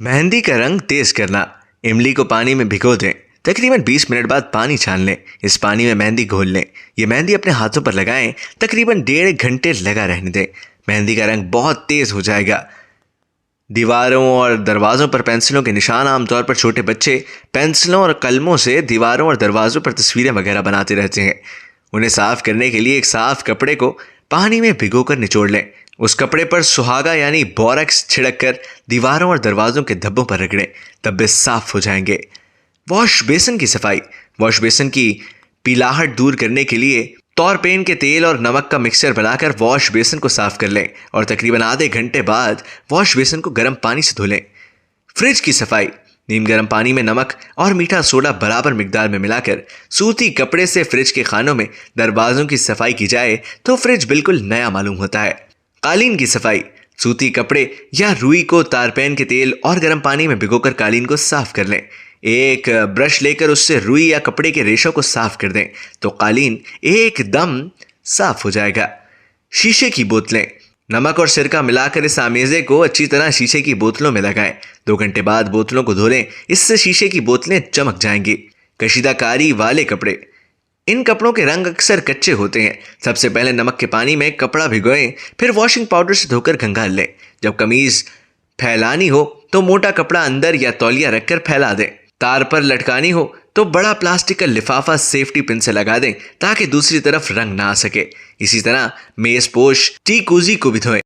मेहंदी का रंग तेज करना। इमली को पानी में भिगो दें। तकरीबन 20 मिनट बाद पानी छान लें। इस पानी में मेहंदी घोल लें। ये मेहंदी अपने हाथों पर लगाएं। तकरीबन 1.5 घंटे लगा रहने दें। मेहंदी का रंग बहुत तेज हो जाएगा। दीवारों और दरवाजों पर पेंसिलों के निशान। आमतौर पर छोटे बच्चे पेंसिलों और कलमों से दीवारों और दरवाजों पर तस्वीरें वगैरह बनाते रहते हैं। उन्हें साफ करने के लिए एक साफ कपड़े को पानी में भिगोकर निचोड़ लें। उस कपड़े पर सुहागा यानी बोरेक्स छिड़क कर दीवारों और दरवाजों के धब्बों पर रगड़ें। धब्बे साफ हो जाएंगे। वॉश बेसिन की सफाई। वॉश बेसिन की पीलाहट दूर करने के लिए तौरपेन के तेल और नमक का मिक्सचर बनाकर वॉश बेसिन को साफ कर लें और तकरीबन आधे घंटे बाद वॉश बेसिन को गर्म पानी से धो लें। फ्रिज की सफाई। नीम गर्म पानी में नमक और मीठा सोडा बराबर मिकदार में मिलाकर सूती कपड़े से फ्रिज के खानों में दरवाजों की सफाई की जाए तो फ्रिज बिल्कुल नया मालूम होता है। कालीन की सफाई। सूती कपड़े या रुई को तारपेन के तेल और गर्म पानी में भिगोकर कालीन को साफ कर लें। एक ब्रश लेकर उससे रुई या कपड़े के रेशों को साफ कर दें तो कालीन एकदम साफ हो जाएगा। शीशे की बोतलें। नमक और सिरका मिलाकर इस आमेजे को अच्छी तरह शीशे की बोतलों में लगाएं। 2 घंटे बाद बोतलों को धो लें। इससे शीशे की बोतलें चमक जाएंगी। कशीदाकारी वाले कपड़े। इन कपड़ों के रंग अक्सर कच्चे होते हैं। सबसे पहले नमक के पानी में कपड़ा भिगोएं, फिर वॉशिंग पाउडर से धोकर खंगाल लें। जब कमीज फैलानी हो तो मोटा कपड़ा अंदर या तौलिया रखकर फैला दें। तार पर लटकानी हो तो बड़ा प्लास्टिक का लिफाफा सेफ्टी पिन से लगा दें ताकि दूसरी तरफ रंग ना आ सके। इसी तरह मेज पोश टी कूजी को भी धोएं।